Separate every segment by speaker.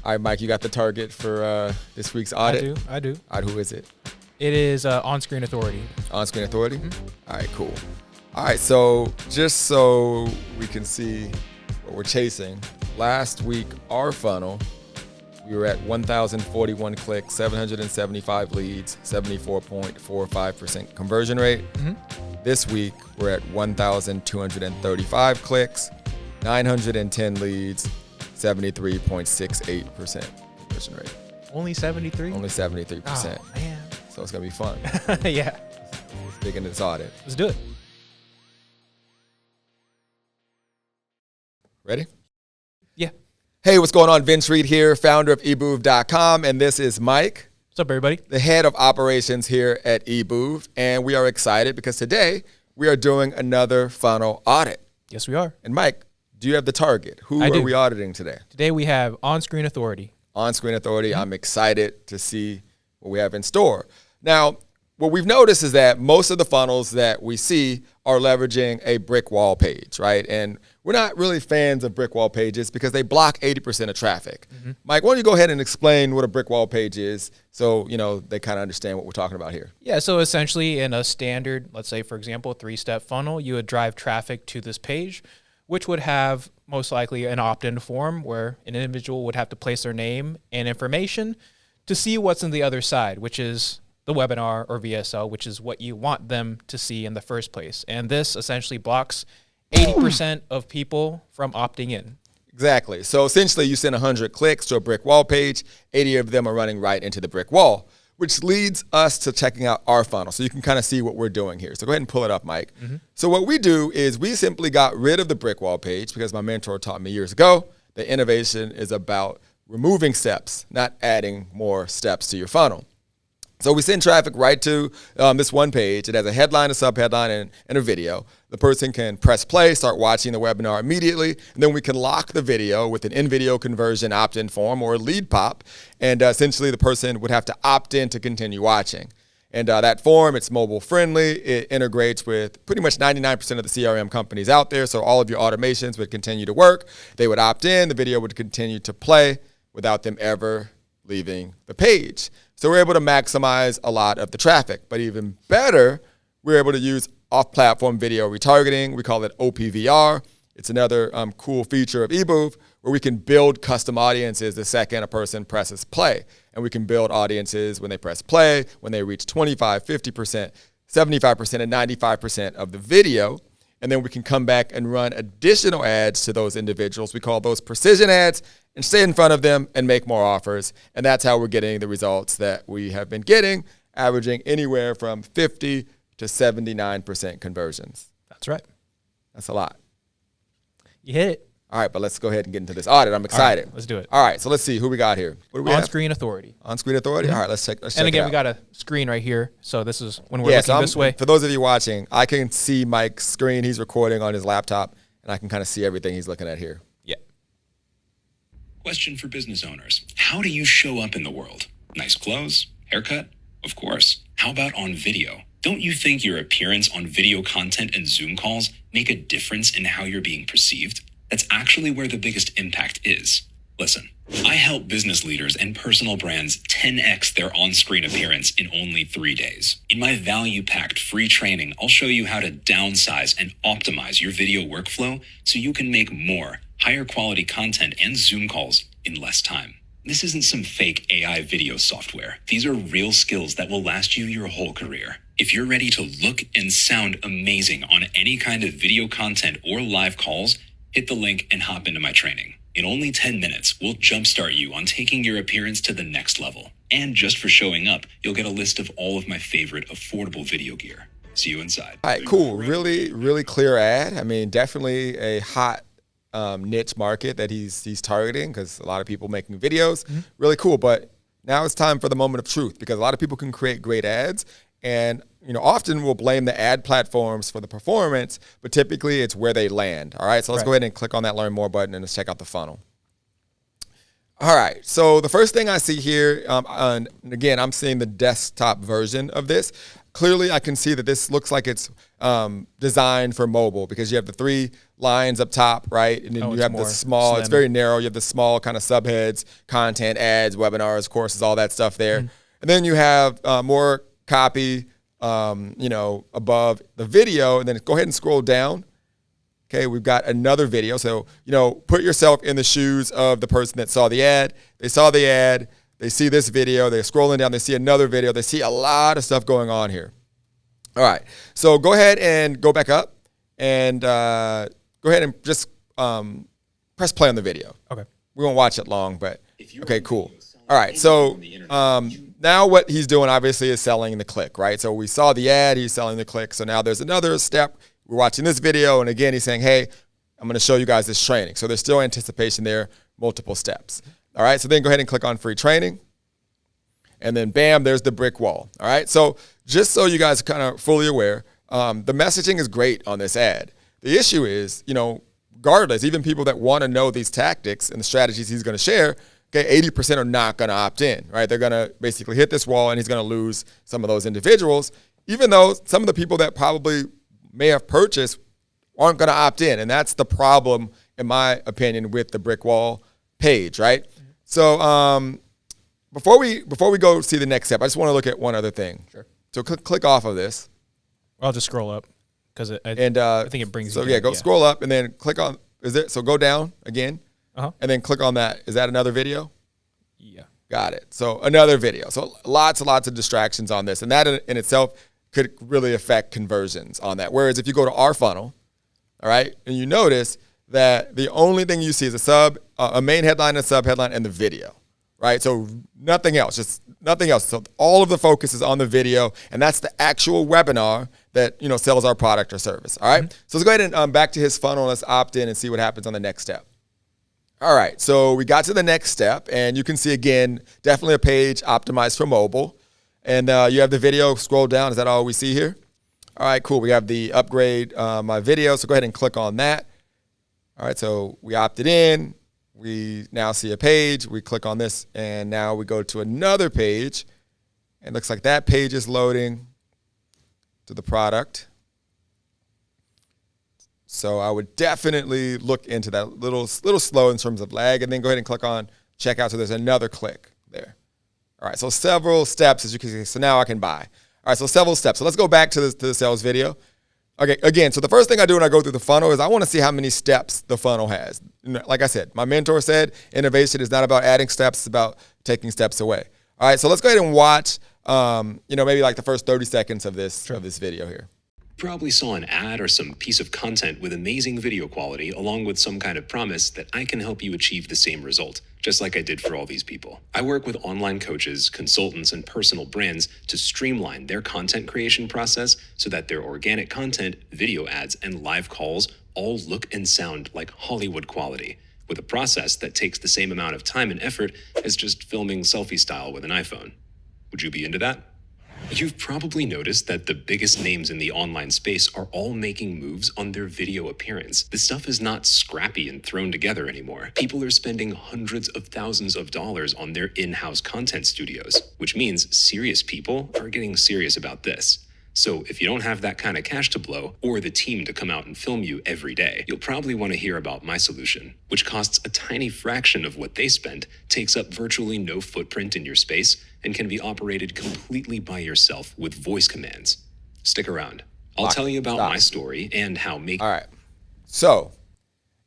Speaker 1: All right, Mike, you got the target for this week's audit?
Speaker 2: I do.
Speaker 1: All right, who is it?
Speaker 2: It is On-Screen Authority.
Speaker 1: On-Screen Authority? All right, cool. All right, so just so we can see what we're chasing, last week, our funnel, we were at 1,041 clicks, 775 leads, 74.45% conversion rate. This week, we're at 1,235 clicks, 910 leads, 73.68% conversion rate.
Speaker 2: Only 73?
Speaker 1: Only 73%.
Speaker 2: Oh, man.
Speaker 1: So it's going to be fun.
Speaker 2: Yeah.
Speaker 1: Let's dig into this audit.
Speaker 2: Let's do it.
Speaker 1: Ready?
Speaker 2: Yeah.
Speaker 1: Hey, what's going on? Vince Reed here, founder of EBOOV.com, and this is Mike.
Speaker 2: What's up, everybody?
Speaker 1: The head of operations here at EBOOV, and we are excited because today we are doing another funnel audit.
Speaker 2: Yes, we are.
Speaker 1: And Mike, do you have the target? Who are we auditing today?
Speaker 2: Today we have On-Screen Authority.
Speaker 1: On-Screen Authority. I'm excited to see what we have in store. Now, what we've noticed is that most of the funnels that we see are leveraging a brick wall page, right? And we're not really fans of brick wall pages because they block 80% of traffic. Mike, why don't you go ahead and explain what a brick wall page is so, they kind of understand what we're talking about here.
Speaker 2: Yeah, so essentially in a standard, let's say, for example, 3-step funnel, you would drive traffic to this page, which would have most likely an opt-in form where an individual would have to place their name and information to see what's on the other side, which is the webinar or VSL, which is what you want them to see in the first place. And this essentially blocks 80% of people from opting in.
Speaker 1: Exactly. So essentially you send 100 clicks to a brick wall page, 80 of them are running right into the brick wall, which leads us to checking out our funnel. So you can kind of see what we're doing here. So go ahead and pull it up, Mike. So what we do is we simply got rid of the brick wall page because my mentor taught me years ago that innovation is about removing steps, not adding more steps to your funnel. So we send traffic right to this one page. It has a headline, a subheadline, and a video. The person can press play, start watching the webinar immediately, and then we can lock the video with an in-video conversion opt-in form or a lead pop, and essentially the person would have to opt in to continue watching. And that form, it's mobile friendly. It integrates with pretty much 99% of the CRM companies out there, so all of your automations would continue to work. They would opt in, the video would continue to play without them ever leaving the page. So we're able to maximize a lot of the traffic. But even better, we're able to use off-platform video retargeting. We call it OPVR. It's another cool feature of eBOOV where we can build custom audiences the second a person presses play. And we can build audiences when they press play, when they reach 25, 50%, 75%, and 95% of the video. And then we can come back and run additional ads to those individuals. We call those precision ads, and stay in front of them and make more offers. And that's how we're getting the results that we have been getting, averaging anywhere from 50 to 79% conversions.
Speaker 2: That's right.
Speaker 1: That's a lot.
Speaker 2: You hit it.
Speaker 1: All right, but let's go ahead and get into this audit. I'm excited.
Speaker 2: All right, let's do it.
Speaker 1: All right, so let's see who we got here. What do we have?
Speaker 2: On-Screen Authority.
Speaker 1: On-Screen Authority? All right, let's check
Speaker 2: And again,
Speaker 1: it out.
Speaker 2: we got a screen right here. So this is when we're looking this way.
Speaker 1: For those of you watching, I can see Mike's screen. He's recording on his laptop, and I can kind of see everything he's looking at here.
Speaker 2: Yeah.
Speaker 3: Question for business owners. How do you show up in the world? Nice clothes? Haircut? Of course. How about on video? Don't you think your appearance on video content and Zoom calls make a difference in how you're being perceived? That's actually where the biggest impact is. Listen, I help business leaders and personal brands 10x their on-screen appearance in only 3 days. In my value-packed free training, I'll show you how to downsize and optimize your video workflow so you can make more higher quality content and Zoom calls in less time. This isn't some fake AI video software. These are real skills that will last you your whole career. If you're ready to look and sound amazing on any kind of video content or live calls, hit the link and hop into my training. In only 10 minutes, we'll jumpstart you on taking your appearance to the next level. And just for showing up, you'll get a list of all of my favorite affordable video gear. See you inside.
Speaker 1: All right, cool. Really, really clear ad. I mean, definitely a hot niche market that he's targeting because a lot of people making videos. Really cool. But now it's time for the moment of truth because a lot of people can create great ads. And often we'll blame the ad platforms for the performance, but typically it's where they land. All right, so let's go ahead and click on that Learn More button and let's check out the funnel. All right, so the first thing I see here, and again, I'm seeing the desktop version of this. clearly I can see that this looks like it's designed for mobile because you have the 3 lines up top, right? And then you have the small, it's very narrow. You have the small kind of subheads, content, ads, webinars, courses, all that stuff there. And then you have more copy, above the video. And then go ahead and scroll down. Okay, we've got another video. So, put yourself in the shoes of the person that saw the ad. They saw the ad. They see this video. They're scrolling down. They see another video. They see a lot of stuff going on here. All right. So go ahead and go back up and go ahead and just press play on the video.
Speaker 2: Okay.
Speaker 1: We won't watch it long, but okay, cool. All right. So now what he's doing obviously is selling the click, right? So we saw the ad. He's selling the click. So now there's another step. We're watching this video, and again, he's saying, hey, I'm going to show you guys this training. So there's still anticipation there, multiple steps. All right, so then go ahead and click on free training, and then bam, there's the brick wall. All right, so just so you guys are kind of fully aware, the messaging is great on this ad. The issue is, regardless, even people that want to know these tactics and the strategies he's going to share, okay, 80% are not going to opt in, right? They're going to basically hit this wall, and he's going to lose some of those individuals, even though some of the people that probably may have purchased aren't going to opt in. And that's the problem, in my opinion, with the brick wall page, right? So before we go see the next step, I just want to look at one other thing.
Speaker 2: Sure.
Speaker 1: So click off of this.
Speaker 2: I'll just scroll up because I think it brings you.
Speaker 1: So yeah, scroll up and then click on, so go down again and then click on that. Is that another video?
Speaker 2: Yeah.
Speaker 1: Got it. So another video. So lots and lots of distractions on this. And that in itself could really affect conversions on that. Whereas if you go to our funnel, all right, and you notice that the only thing you see is a main headline, a sub headline, and the video, right? So nothing else, just nothing else. So all of the focus is on the video, and that's the actual webinar that sells our product or service. All right. So let's go ahead and back to his funnel. Let's opt in and see what happens on the next step. All right. So we got to the next step, and you can see again, definitely a page optimized for mobile. And you have the video, scroll down. Is that all we see here? All right, cool. We have the upgrade my video. So go ahead and click on that. All right, so we opted in. We now see a page. We click on this, and now we go to another page. It looks like that page is loading to the product. So I would definitely look into that. Little slow in terms of lag, and then go ahead and click on checkout. So there's another click there. All right, so several steps, as you can see. So now I can buy. All right, so several steps. So let's go back to the sales video. Okay, again, so the first thing I do when I go through the funnel is I want to see how many steps the funnel has. Like I said, my mentor said, innovation is not about adding steps, it's about taking steps away. All right, so let's go ahead and watch, maybe like the first 30 seconds of this video here.
Speaker 3: Probably saw an ad or some piece of content with amazing video quality along with some kind of promise that I can help you achieve the same result, just like I did for all these people. I work with online coaches, consultants, and personal brands to streamline their content creation process so that their organic content, video ads, and live calls all look and sound like Hollywood quality, with a process that takes the same amount of time and effort as just filming selfie style with an iPhone. Would you be into that? You've probably noticed that the biggest names in the online space are all making moves on their video appearance. This stuff is not scrappy and thrown together anymore. People are spending hundreds of thousands of dollars on their in-house content studios, which means serious people are getting serious about this. So if you don't have that kind of cash to blow or the team to come out and film you every day, you'll probably want to hear about my solution, which costs a tiny fraction of what they spend, takes up virtually no footprint in your space, and can be operated completely by yourself with voice commands. Stick around. I'll tell you about my story and how making...
Speaker 1: All right. So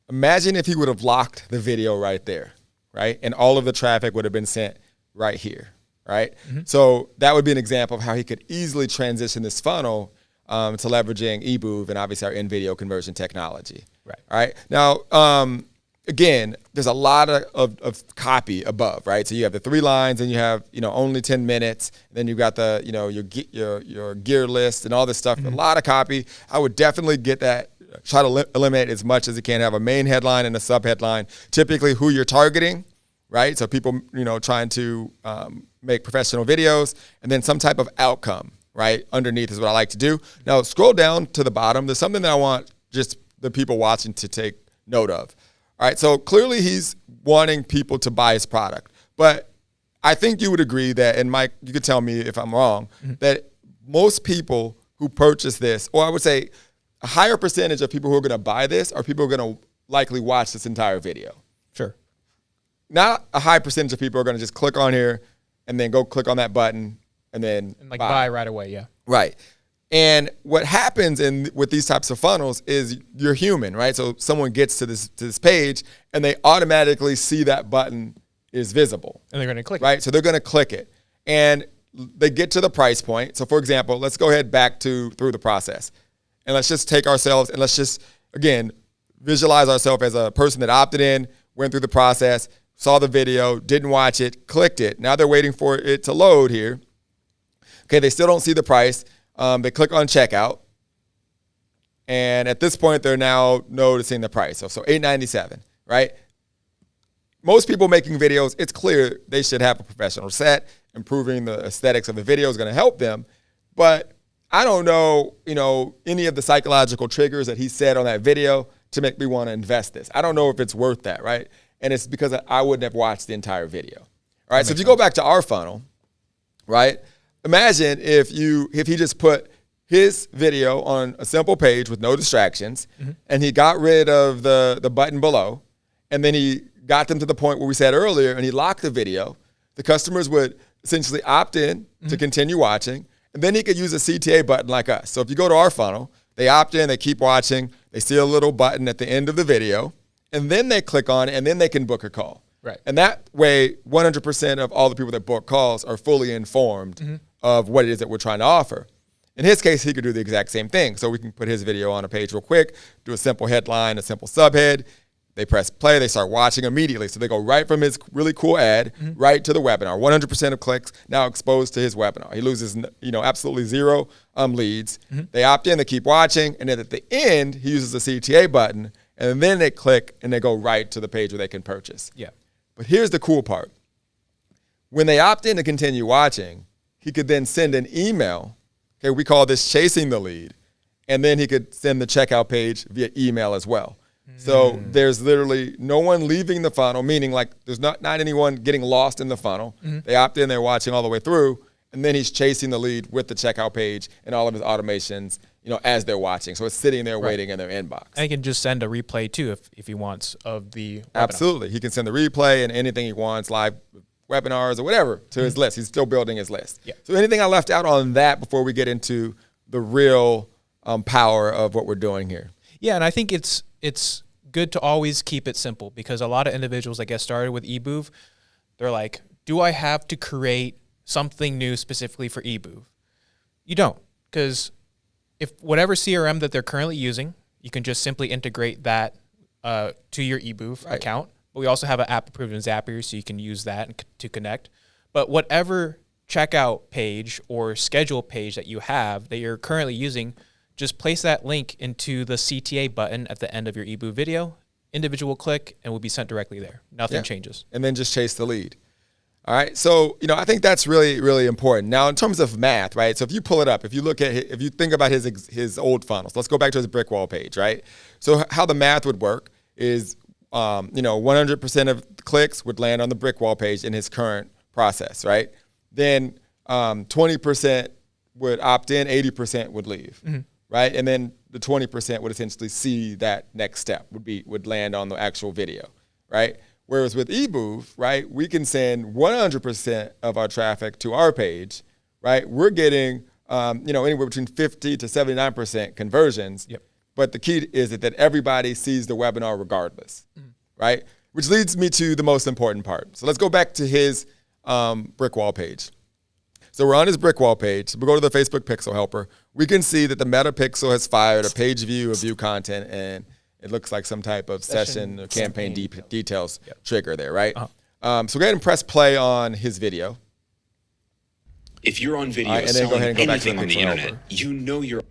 Speaker 1: imagine if he would have locked the video right there, right? And all of the traffic would have been sent right here, right? So that would be an example of how he could easily transition this funnel to leveraging EBOOV and obviously our in-video conversion technology.
Speaker 2: Right.
Speaker 1: All right. Now, again, there's a lot of copy above, right? So you have the 3 lines, and you have only 10 minutes. And then you've got the your gear list and all this stuff. A lot of copy. I would definitely get that. Try to eliminate as much as you can. Have a main headline and a sub headline. Typically, who you're targeting, right? So people trying to make professional videos, and then some type of outcome, right? Underneath is what I like to do. Now scroll down to the bottom. There's something that I want just the people watching to take note of. All right, so clearly he's wanting people to buy his product. But I think you would agree that, and Mike, you could tell me if I'm wrong, that most people who purchase this, or I would say a higher percentage of people who are going to buy this are people who are going to likely watch this entire video.
Speaker 2: Sure.
Speaker 1: Not a high percentage of people are going to just click on here and then go click on that button and then
Speaker 2: buy right away. Yeah.
Speaker 1: Right. And what happens with these types of funnels is you're human, right? So someone gets to this page and they automatically see that button is visible.
Speaker 2: And they're going to click it.
Speaker 1: Right? So they're going to click it. And they get to the price point. So for example, let's go ahead back through the process. And let's just take ourselves and let's just, again, visualize ourselves as a person that opted in, went through the process, saw the video, didn't watch it, clicked it. Now they're waiting for it to load here. Okay, they still don't see the price. They click on checkout. And at this point, they're now noticing the price. So $8.97, right? Most people making videos, it's clear they should have a professional set. Improving the aesthetics of the video is going to help them. But I don't know, any of the psychological triggers that he said on that video to make me want to invest this. I don't know if it's worth that, right? And it's because I wouldn't have watched the entire video. All right, so if you go back to our funnel, right, imagine if he just put his video on a simple page with no distractions, and he got rid of the button below, and then he got them to the point where we said earlier, and he locked the video. The customers would essentially opt in to continue watching, and then he could use a CTA button like us. So if you go to our funnel, they opt in, they keep watching, they see a little button at the end of the video, and then they click on it, and then they can book a call.
Speaker 2: Right.
Speaker 1: And that way, 100% of all the people that book calls are fully informed of what it is that we're trying to offer. In his case, he could do the exact same thing. So we can put his video on a page real quick, do a simple headline, a simple subhead. They press play, they start watching immediately. So they go right from his really cool ad right to the webinar. 100% of clicks now exposed to his webinar. He loses, absolutely zero leads. They opt in, they keep watching, and then at the end, he uses the CTA button, and then they click and they go right to the page where they can purchase.
Speaker 2: Yeah.
Speaker 1: But here's the cool part. When they opt in to continue watching, he could then send an email. Okay, we call this chasing the lead. And then he could send the checkout page via email as well. So there's literally no one leaving the funnel, meaning like there's not anyone getting lost in the funnel. They opt in, they're watching all the way through, and then he's chasing the lead with the checkout page and all of his automations, as they're watching. So it's sitting there waiting in their inbox.
Speaker 2: And he can just send a replay too if he wants of the webinar.
Speaker 1: Absolutely. He can send the replay and anything he wants, live webinars or whatever, to his list. He's still building his list.
Speaker 2: Yeah.
Speaker 1: So anything I left out on that before we get into the real power of what we're doing here?
Speaker 2: Yeah, and I think it's good to always keep it simple, because a lot of individuals that get started with EBOOV, they're like, do I have to create something new specifically for EBOOV? You don't, because if whatever CRM that they're currently using, you can just simply integrate that to your EBOOV account. But we also have an app approved in Zapier, so you can use that to connect. But whatever checkout page or schedule page that you have that you're currently using, just place that link into the CTA button at the end of your EBOOV video. Individual click and will be sent directly there. Nothing changes.
Speaker 1: And then just chase the lead. All right. So, I think that's really, really important. Now, in terms of math, right? So if you pull it up, if you think about his old funnels, let's go back to his brick wall page, right? So how the math would work is, 100% of clicks would land on the brick wall page in his current process, right? Then 20% would opt in, 80% would leave. Right? And then the 20% would essentially see that next step would land on the actual video, right? Whereas with EBOOV, right, we can send 100% of our traffic to our page, right? We're getting, anywhere between 50 to 79% conversions.
Speaker 2: Yep.
Speaker 1: But the key is that everybody sees the webinar regardless, right? Which leads me to the most important part. So let's go back to his brick wall page. So we're on his brick wall page. We go to the Facebook Pixel Helper. We can see that the Meta Pixel has fired a page view of view content, and it looks like some type of session or campaign details trigger there, right? So go ahead and press play on his video.
Speaker 3: If you're on video
Speaker 1: and then go ahead and go back to
Speaker 3: anything
Speaker 1: the
Speaker 3: on the
Speaker 1: Pixel
Speaker 3: internet,
Speaker 1: Helper.
Speaker 3: you're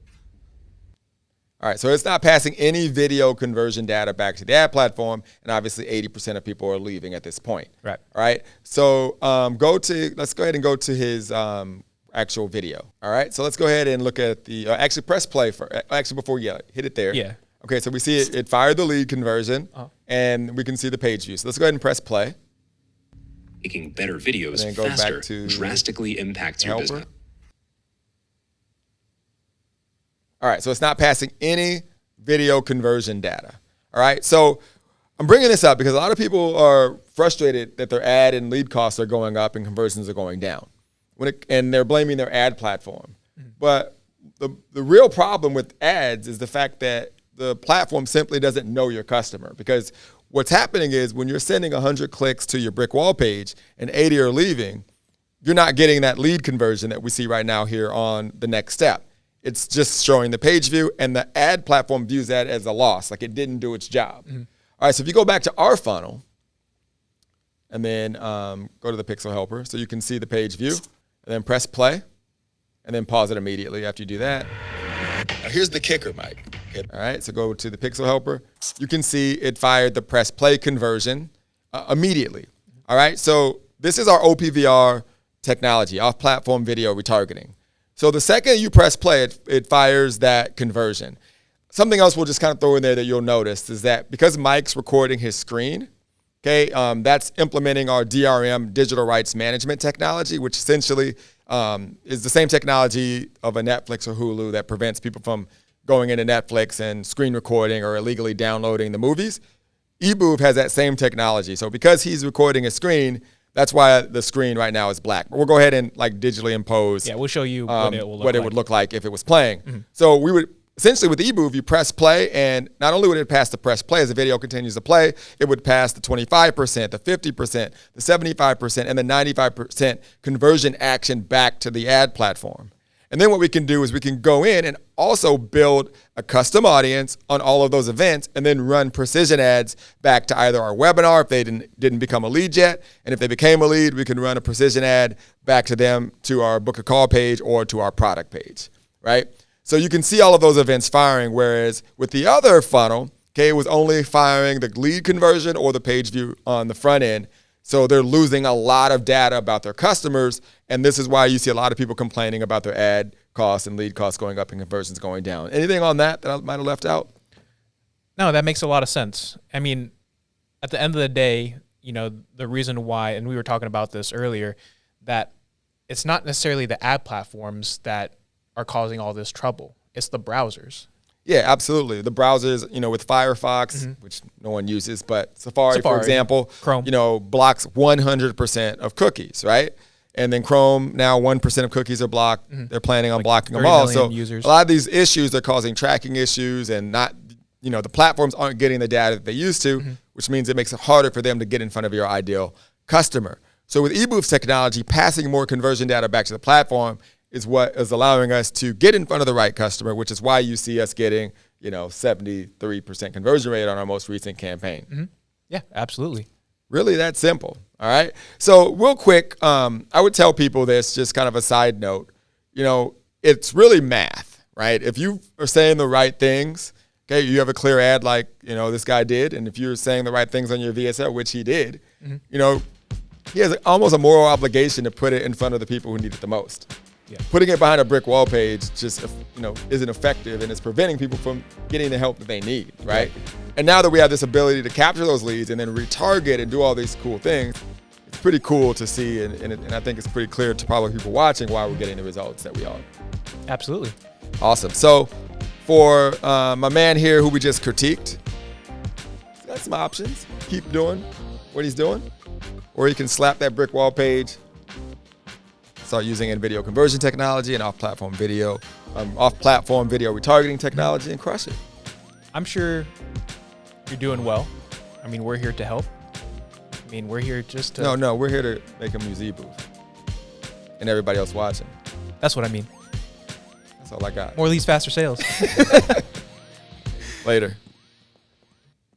Speaker 1: All right, so it's not passing any video conversion data back to the ad platform, and obviously 80% of people are leaving at this point.
Speaker 2: Right.
Speaker 1: All right, so let's go ahead and go to his actual video. All right, so let's go ahead and look at actually press play before you hit it there.
Speaker 2: Yeah.
Speaker 1: Okay, so we see it fired the lead conversion, and we can see the page view. So let's go ahead and press play.
Speaker 3: making better videos
Speaker 1: And then go
Speaker 3: faster
Speaker 1: back to
Speaker 3: drastically impacts your
Speaker 1: Helper.
Speaker 3: business.
Speaker 1: All right, so it's not passing any video conversion data. All right, so I'm bringing this up because a lot of people are frustrated that their ad and lead costs are going up and conversions are going down, and they're blaming their ad platform. But the real problem with ads is the fact that the platform simply doesn't know your customer, because what's happening is when you're sending 100 clicks to your brick wall page and 80 are leaving, you're not getting that lead conversion that we see right now here on the next step. It's just showing the page view, and the ad platform views that as a loss, like it didn't do its job. All right, so if you go back to our funnel and then go to the pixel helper so you can see the page view, and then press play and then pause it immediately after you do that. Now here's the kicker, Mike. All right, so go to the pixel helper. You can see it fired the press play conversion immediately. All right, so this is our OPVR technology, off-platform video retargeting. So the second you press play, it fires that conversion. Something else we'll just kind of throw in there that you'll notice is that because Mike's recording his screen, okay, that's implementing our DRM, digital rights management technology, which essentially is the same technology of a Netflix or Hulu that prevents people from going into Netflix and screen recording or illegally downloading the movies. EBOOV has that same technology. So because he's recording a screen, that's why the screen right now is black. But we'll go ahead and like digitally impose.
Speaker 2: Yeah, we'll show you what it will look
Speaker 1: what
Speaker 2: like.
Speaker 1: It would look like if it was playing. So we would essentially with EBOOV, you press play, and not only would it pass the press play as the video continues to play, it would pass the 25%, the 50%, the 75%, and the 95% conversion action back to the ad platform. And then what we can do is we can go in and also build a custom audience on all of those events and then run precision ads back to either our webinar if they didn't become a lead yet. And if they became a lead, we can run a precision ad back to them to our book a call page or to our product page, right? So you can see all of those events firing, whereas with the other funnel, okay, it was only firing the lead conversion or the page view on the front end. So they're losing a lot of data about their customers, and this is why you see a lot of people complaining about their ad costs and lead costs going up and conversions going down. Anything on that I might have left out?
Speaker 2: No, that makes a lot of sense. I mean, at the end of the day, you know, the reason why, and we were talking about this earlier, that it's not necessarily the ad platforms that are causing all this trouble. It's the browsers.
Speaker 1: Yeah, absolutely. The browsers, you know, with Firefox, which no one uses, but Safari, for example,
Speaker 2: Chrome,
Speaker 1: you know, blocks 100% of cookies, right? And then Chrome, now 1% of cookies are blocked. They're planning on blocking them all. So
Speaker 2: users.
Speaker 1: A lot of these issues are causing tracking issues, and not, you know, the platforms aren't getting the data that they used to, which means it makes it harder for them to get in front of your ideal customer. So with eBoof's technology, passing more conversion data back to the platform is what is allowing us to get in front of the right customer, which is why you see us getting, you know, 73% conversion rate on our most recent campaign.
Speaker 2: Yeah, absolutely.
Speaker 1: Really that simple, all right? So real quick, I would tell people this, just kind of a side note, you know, it's really math, right? If you are saying the right things, okay, you have a clear ad like, you know, this guy did, and if you're saying the right things on your VSL, which he did, you know, he has almost a moral obligation to put it in front of the people who need it the most.
Speaker 2: Yeah.
Speaker 1: Putting it behind a brick wall page just, you know, isn't effective, and it's preventing people from getting the help that they need, right? And now that we have this ability to capture those leads and then retarget and do all these cool things, it's pretty cool to see, and I think it's pretty clear to probably people watching why we're getting the results that we are.
Speaker 2: Absolutely.
Speaker 1: Awesome. So for my man here who we just critiqued, he's got some options. Keep doing what he's doing, or he can slap that brick wall page, start using in-video conversion technology and off-platform video retargeting technology and crush it.
Speaker 2: I'm sure you're doing well. I mean, we're here to help. I mean, we're here just to...
Speaker 1: No, we're here to make them use EBOOV and everybody else watching.
Speaker 2: That's what I mean.
Speaker 1: That's all I got.
Speaker 2: More leads, faster sales.
Speaker 1: Later.